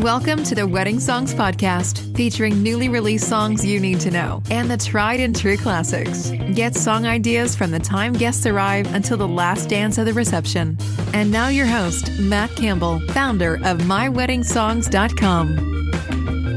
Welcome to the Wedding Songs Podcast, featuring newly released songs you need to know and the tried and true classics. Get song ideas from the time guests arrive until the last dance of the reception. And now your host, Matt Campbell, founder of MyWeddingSongs.com.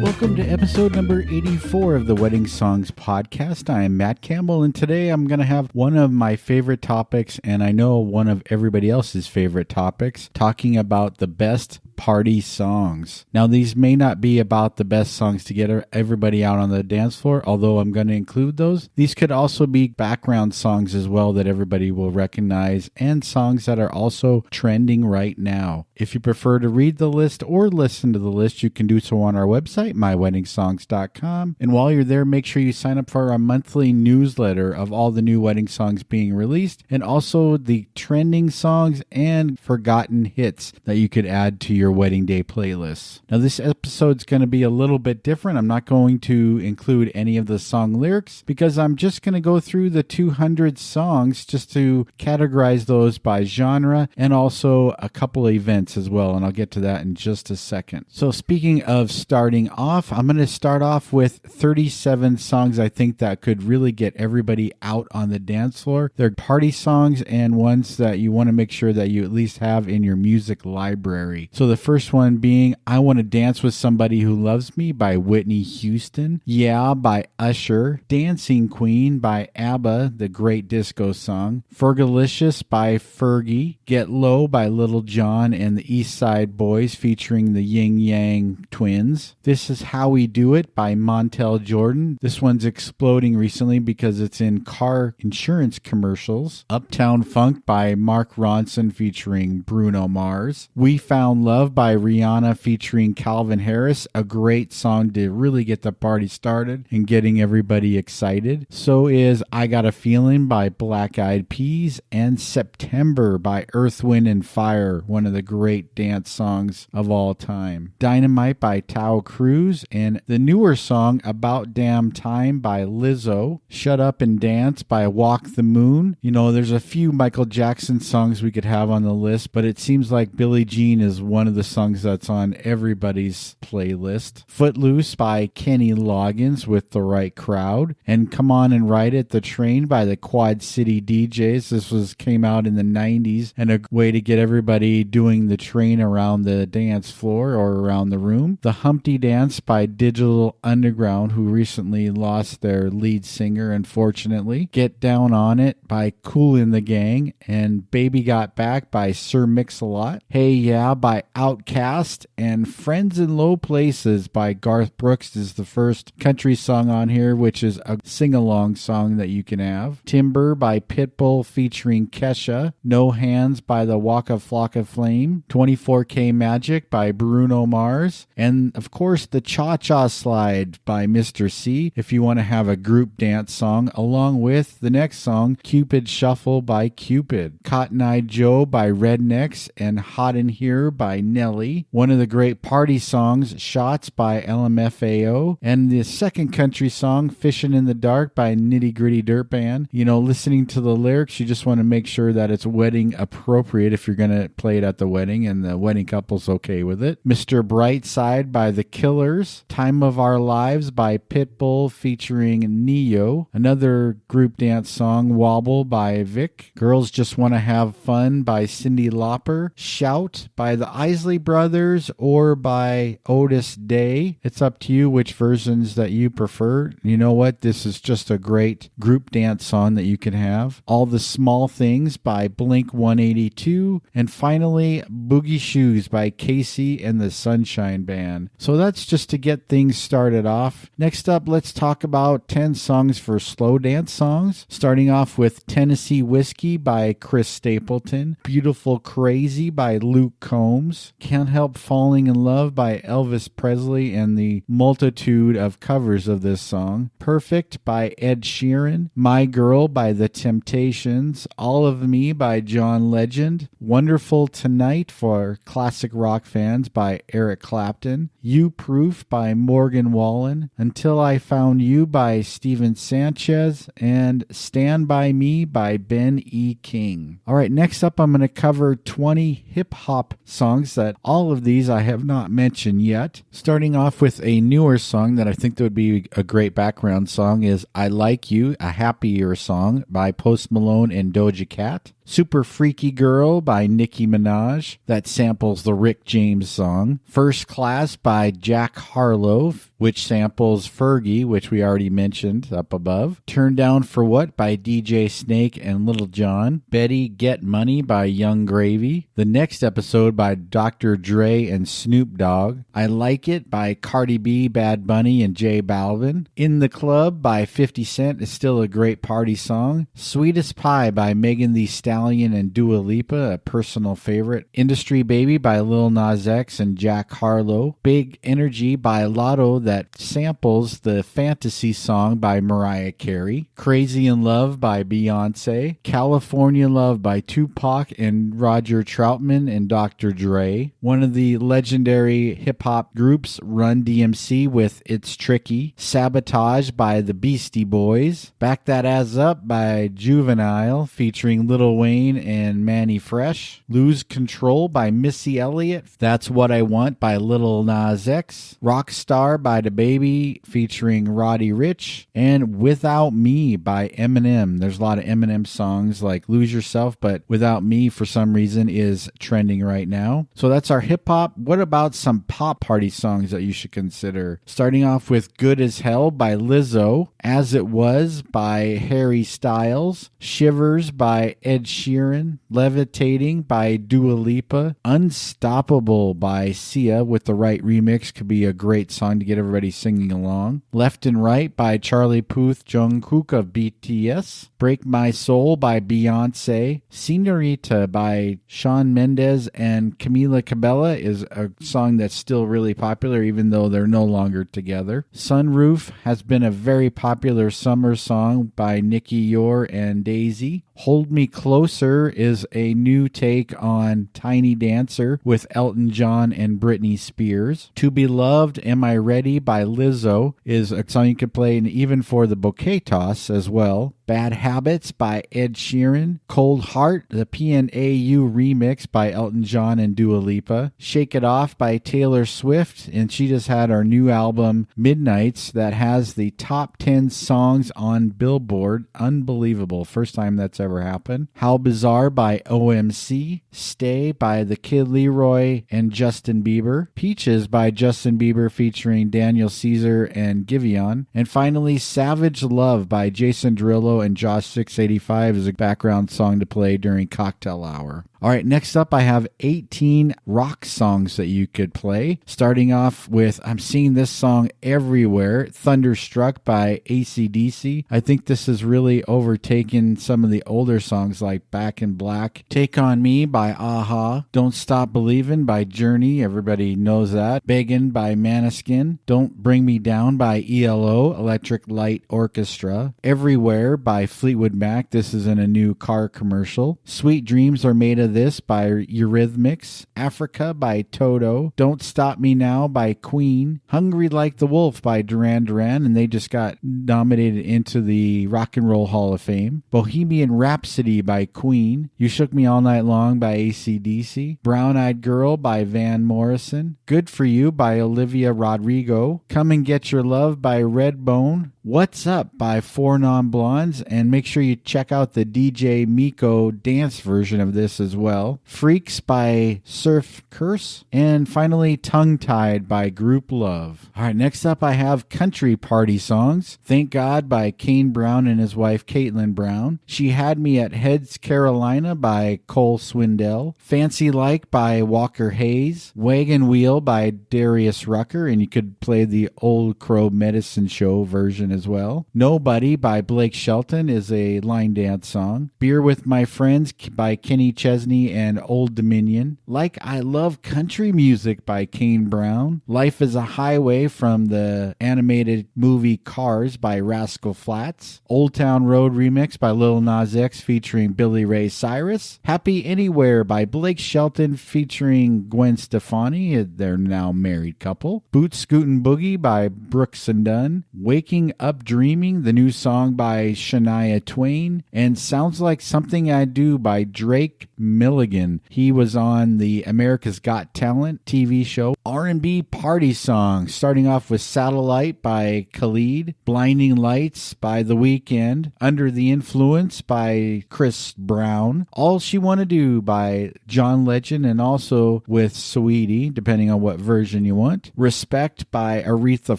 Welcome to episode number 84 of the Wedding Songs Podcast. I am Matt Campbell, and today I'm going to have one of my favorite topics, and I know one of everybody else's favorite topics, talking about the best party songs. Now, these may not be about the best songs to get everybody out on the dance floor, although I'm going to include those. These could also be background songs as well that everybody will recognize, and songs that are also trending right now. If you prefer to read the list or listen to the list, you can do so on our website, MyWeddingSongs.com. And while you're there, make sure you sign up for our monthly newsletter of all the new wedding songs being released, and also the trending songs and forgotten hits that you could add to your wedding day playlists. Now, this episode's going to be a little bit different. I'm not going to include any of the song lyrics because I'm just going to go through the 200 songs just to categorize those by genre and also a couple of events as well, and I'll get to that in just a second. So speaking of starting off, I'm going to start off with 37 songs I think that could really get everybody out on the dance floor. They're party songs and ones that you want to make sure that you at least have in your music library. So the first one being I Want to Dance with Somebody Who Loves Me by Whitney Houston. Yeah by Usher. Dancing Queen by ABBA, the great disco song. Fergalicious by Fergie. Get Low by Little John and the East Side Boys featuring the Yin Yang Twins. This Is How We Do It by Montel Jordan. This one's exploding recently because it's in car insurance commercials. Uptown Funk by Mark Ronson featuring Bruno Mars. We Found Love by Rihanna featuring Calvin Harris, a great song to really get the party started and getting everybody excited. So is I Got a Feeling by Black Eyed Peas, and September by Earth, Wind and Fire, one of the great dance songs of all time. Dynamite by Tao Cruz, and the newer song About Damn Time by Lizzo. Shut Up and Dance by Walk the Moon. You know, there's a few Michael Jackson songs we could have on the list, but it seems like Billie Jean is one of the songs that's on everybody's playlist. Footloose by Kenny Loggins with The Right Crowd, and Come On and Ride It, The Train by the Quad City DJs. This came out in the 90s and a way to get everybody doing the train around the dance floor or around the room. The Humpty Dance by Digital Underground, who recently lost their lead singer, unfortunately. Get Down on It by Kool and the Gang, and Baby Got Back by Sir Mix-a-Lot. Hey Yeah by Outkast, and Friends in Low Places by Garth Brooks is the first country song on here, which is a sing-along song that you can have. Timber by Pitbull featuring Kesha. No Hands by the Waka Flocka Flame. 24K Magic by Bruno Mars. And of course, the Cha-Cha Slide by Mr. C, if you want to have a group dance song, along with the next song, Cupid Shuffle by Cupid. Cotton Eye Joe by Rednecks, and Hot in Here by Nelly. One of the great party songs, Shots by LMFAO. And the second country song, Fishin' in the Dark by Nitty Gritty Dirt Band. You know, listening to the lyrics, you just want to make sure that it's wedding appropriate if you're going to play it at the wedding and the wedding couple's okay with it. Mr. Brightside by The Killers. Time of Our Lives by Pitbull featuring Neo. Another group dance song, Wobble by Vic. Girls Just Want to Have Fun by Cyndi Lauper. Shout by the Isley Brothers or by Otis Day. It's up to you which versions that you prefer. You know what? This is just a great group dance song that you can have. All the Small Things by Blink 182. And finally, Boogie Shoes by Casey and the Sunshine Band. So that's just to get things started off. Next up, let's talk about 10 songs for slow dance songs. Starting off with Tennessee Whiskey by Chris Stapleton. Beautiful Crazy by Luke Combs. Can't Help Falling in Love by Elvis Presley and the multitude of covers of this song. Perfect by Ed Sheeran. My Girl by The Temptations. All of Me by John Legend. Wonderful Tonight for classic rock fans by Eric Clapton. You Proof by Morgan Wallen. Until I Found You by Steven Sanchez. And Stand By Me by Ben E. King. All right, next up I'm going to cover 20 hip-hop songs that all of these I have not mentioned yet. Starting off with a newer song that I think that would be a great background song is I Like You, a happier song by Post Malone and Doja Cat. Super Freaky Girl by Nicki Minaj, that samples the Rick James song. First Class by Jack Harlow, which samples Fergie, which we already mentioned up above. Turn Down for What by DJ Snake and Little John. Betty Get Money by Young Gravy. The Next Episode by Dr. Dre and Snoop Dogg. I Like It by Cardi B, Bad Bunny, and J Balvin. In the Club by 50 Cent is still a great party song. Sweetest Pie by Megan Thee Stallion and Dua Lipa, a personal favorite. Industry Baby by Lil Nas X and Jack Harlow. Big Energy by Lotto that samples the Fantasy song by Mariah Carey. Crazy in Love by Beyonce. California Love by Tupac and Roger Troutman and Dr. Dre. One of the legendary hip-hop groups, Run DMC, with It's Tricky. Sabotage by the Beastie Boys. Back That Ass Up by Juvenile featuring Lil Wayne and Manny Fresh. Lose Control by Missy Elliott. That's What I Want by Lil Nas X. Rockstar by DaBaby featuring Roddy Ricch. And Without Me by Eminem. There's a lot of Eminem songs like Lose Yourself, but Without Me for some reason is trending right now. So that's our hip hop. What about some pop party songs that you should consider? Starting off with Good as Hell by Lizzo. As It Was by Harry Styles. Shivers by Ed Sheeran. Levitating by Dua Lipa. Unstoppable by Sia with the right remix could be a great song to get everybody singing along. Left and Right by Charlie Puth Jungkook of BTS. Break My Soul by Beyonce. Senorita by Shawn Mendes and Camila Cabello is a song that's still really popular even though they're no longer together. Sunroof has been a very popular summer song by Nicki Yor and Daisy. Hold Me Closer is a new take on Tiny Dancer with Elton John and Britney Spears. To Be Loved, Am I Ready by Lizzo is a song you could play and even for the bouquet toss as well. Bad Habits by Ed Sheeran. Cold Heart, the PNAU remix by Elton John and Dua Lipa. Shake It Off by Taylor Swift, and she just had our new album Midnights that has the top 10 songs on Billboard. Unbelievable. First time that's ever happened. How Bizarre by OMC. Stay by The Kid Leroy and Justin Bieber. Peaches by Justin Bieber featuring Daniel Caesar and Giveon. And finally, Savage Love by Jason Derulo and Josh 685 is a background song to play during cocktail hour. All right, next up I have 18 rock songs that you could play. Starting off with, I'm seeing this song everywhere, Thunderstruck by AC/DC. I think this has really overtaken some of the older songs like Back in Black. Take On Me by a-ha. Don't Stop Believin' by Journey, everybody knows that. Beggin' by Maneskin. Don't Bring Me Down by ELO, Electric Light Orchestra. Everywhere by Fleetwood Mac, this is in a new car commercial. Sweet Dreams Are Made of This by Eurythmics. Africa by Toto. Don't Stop Me Now by Queen. Hungry Like the Wolf by Duran Duran, and they just got nominated into the Rock and Roll Hall of Fame. Bohemian Rhapsody by Queen. You Shook Me All Night Long by AC/DC. Brown Eyed Girl by Van Morrison. Good For You by Olivia Rodrigo. Come and Get Your Love by Redbone. What's Up by Four Non Blondes, and make sure you check out the DJ Miko dance version of this as well. Freaks by Surf Curse, and finally Tongue Tied by Group Love. All right, next up I have country party songs. Thank God by Kane Brown and his wife Caitlin Brown. She Had Me at Heads Carolina by Cole Swindell. Fancy Like by Walker Hayes. Wagon Wheel by Darius Rucker, and you could play the Old Crow Medicine Show version as well. Nobody by Blake Shelton is a line dance song. Beer with My Friends by Kenny Chesney and Old Dominion. Like I Love Country Music by Kane Brown. Life is a Highway from the animated movie Cars by Rascal Flatts. Old Town Road remix by Lil Nas X featuring Billy Ray Cyrus. Happy Anywhere by Blake Shelton featuring Gwen Stefani, their now married couple. Boot Scootin' Boogie by Brooks and Dunn. Waking Up Dreaming, the new song by Shania Twain, and Sounds Like Something I Do by Drake Milligan. He was on the America's Got Talent TV show. R&B party song, starting off with Satellite by Khalid, Blinding Lights by The Weeknd, Under the Influence by Chris Brown, All She Wanna Do by John Legend, and also with Saweetie, depending on what version you want. Respect by Aretha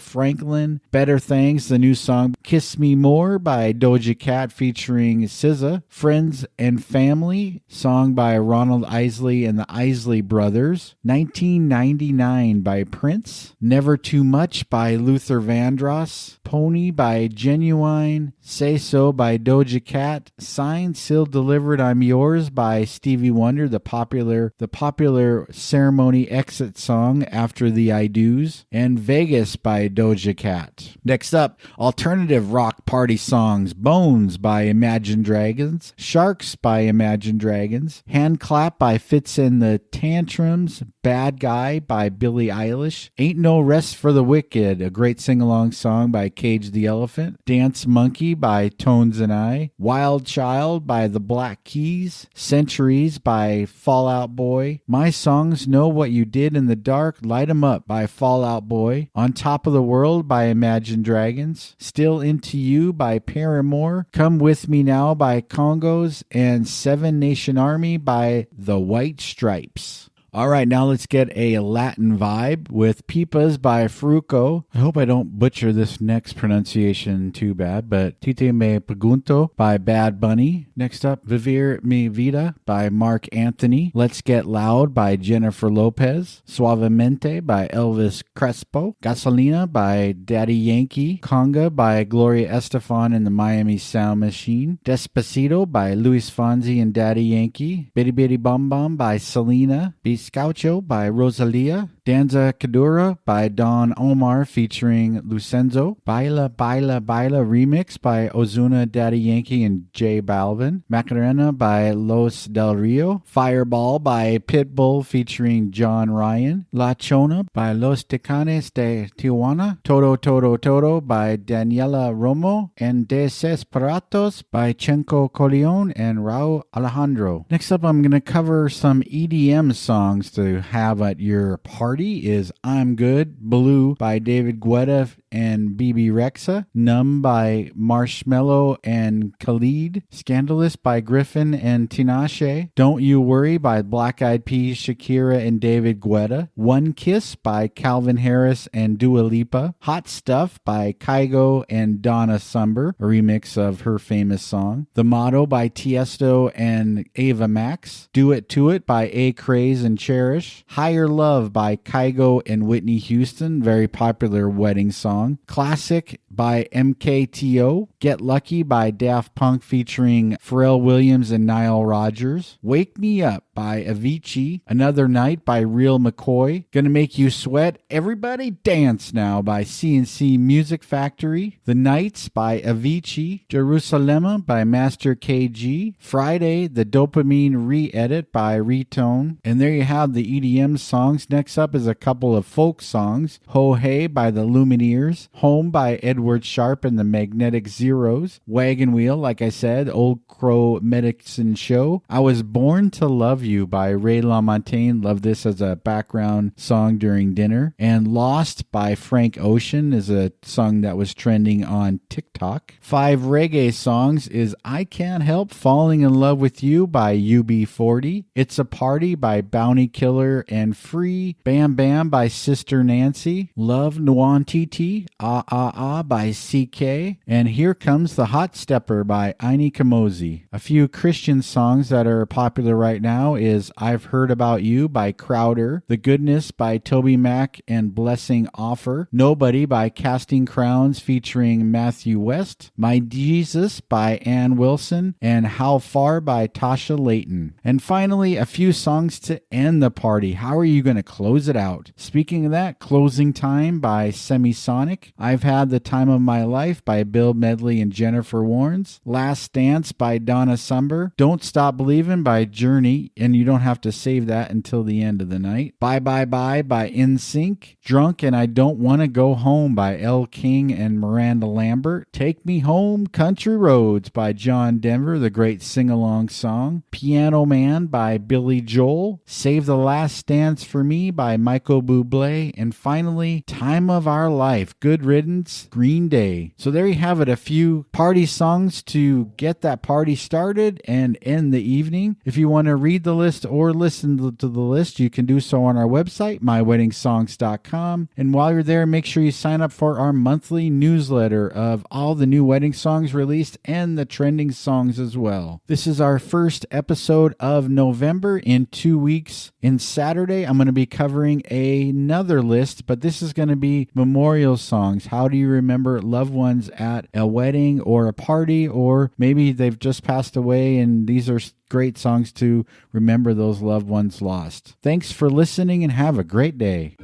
Franklin, Better Things, the new song Kiss Me More by Doja Cat featuring SZA, Friends and Family, song by Ronald Isley and the Isley Brothers, 1999 by Prince, Never Too Much by Luther Vandross, Pony by Genuine, Say So by Doja Cat, Signed, Sealed, Delivered, I'm Yours by Stevie Wonder, the popular ceremony exit song after the I Do's, and Vegas by Doja Cat. Next up, alternative rock party songs, Bones by Imagine Dragons, Sharks by Imagine Dragons, Hand Clap by Fitz and the Tantrums, Bad Guy by Billie Eilish, Ain't No Rest for the Wicked, a great sing-along song by Cage the Elephant, Dance Monkey by Tones and I, Wild Child by the Black Keys, Centuries by Fall Out Boy, My Songs Know What You Did in the Dark, Light 'Em Up by Fall Out Boy, On Top of the World by Imagine Dragons, Still Into You by Paramore, Come With Me Now by Congos, and Seven Nation Army by The White Stripes. All right, now let's get a Latin vibe with Pipas by Fruco. I hope I don't butcher this next pronunciation too bad, but Tite Me Pregunto by Bad Bunny. Next up, Vivir Mi Vida by Mark Anthony. Let's Get Loud by Jennifer Lopez. Suavemente by Elvis Crespo. Gasolina by Daddy Yankee. Conga by Gloria Estefan and the Miami Sound Machine. Despacito by Luis Fonsi and Daddy Yankee. Bitty Bitty Bum Bum by Selena. Biscaucho by Rosalia, Danza Cadura by Don Omar featuring Lucenzo, Baila Baila Baila remix by Ozuna, Daddy Yankee, and J Balvin, Macarena by Los Del Rio, Fireball by Pitbull featuring John Ryan, La Chona by Los Tecanes de Tijuana, Todo Todo Todo by Daniela Romo, and Desesperados by Chenko Coleon and Raul Alejandro. Next up, I'm going to cover some EDM songs to have at your party is I'm Good, Blue by David Guetta and BB Rexa, Numb by Marshmello and Khalid, Scandalous by Griffin and Tinashe, Don't You Worry by Black Eyed Peas, Shakira and David Guetta, One Kiss by Calvin Harris and Dua Lipa, Hot Stuff by Kygo and Donna Summer, a remix of her famous song, The Motto by Tiesto and Ava Max, Do It To It by A. Craze and Cherish, Higher Love by Kygo and Whitney Houston, very popular wedding song, Classic by MKTO, Get Lucky by Daft Punk featuring Pharrell Williams and Nile Rodgers, Wake Me Up by Avicii, Another Night by Real McCoy, Gonna Make You Sweat, Everybody Dance Now by CNC Music Factory, The Nights by Avicii, Jerusalem by Master KG, Friday, The Dopamine Re-Edit by Retone, and there you have the EDM songs. Next up is a couple of folk songs, Ho Hey by the Lumineers, Home by Edward Sharpe and the Magnetic Zeros, Wagon Wheel, like I said, Old Crow Medicine Show, I Was Born to Love You by Ray LaMontagne, love this as a background song during dinner, and Lost by Frank Ocean is a song that was trending on TikTok. 5 reggae songs is I Can't Help Falling in Love with You by UB40, It's a Party by Bounty Killer and Free, Bam Bam by Sister Nancy, Love Nwantiti, Ah Ah Ah by CK, and Here Comes the Hot Stepper by Aini Kamosi. A few Christian songs that are popular right now is I've Heard About You by Crowder, The Goodness by Toby Mac and Blessing Offer, Nobody by Casting Crowns featuring Matthew West, My Jesus by Ann Wilson, and How Far by Tasha Layton. And finally, a few songs to end the party. How are you going to close it out? Speaking of that, Closing Time by Semisonic, I've Had the Time of My Life by Bill Medley and Jennifer Warnes, Last Dance by Donna Summer, Don't Stop Believin' by Journey and you don't have to save that until the end of the night. Bye Bye Bye by NSYNC. Drunk and I Don't Want to Go Home by Elle King and Miranda Lambert. Take Me Home, Country Roads by John Denver, the great sing-along song. Piano Man by Billy Joel. Save the Last Dance for Me by Michael Bublé. And finally, Time of Our Life, Good Riddance, Green Day. So there you have it, a few party songs to get that party started and end the evening. If you want to read the list or listen to the list, you can do so on our website, myweddingsongs.com. And while you're there, make sure you sign up for our monthly newsletter of all the new wedding songs released and the trending songs as well. This is our first episode of November. In 2 weeks, in Saturday, I'm going to be covering another list, but this is going to be memorial songs. How do you remember loved ones at a wedding or a party, or maybe they've just passed away and these are great songs to remember those loved ones lost. Thanks for listening and have a great day.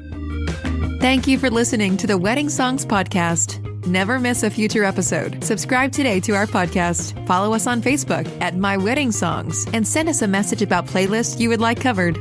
Thank you for listening to the Wedding Songs Podcast. Never miss a future episode. Subscribe today to our podcast. Follow us on Facebook at My Wedding Songs and send us a message about playlists you would like covered.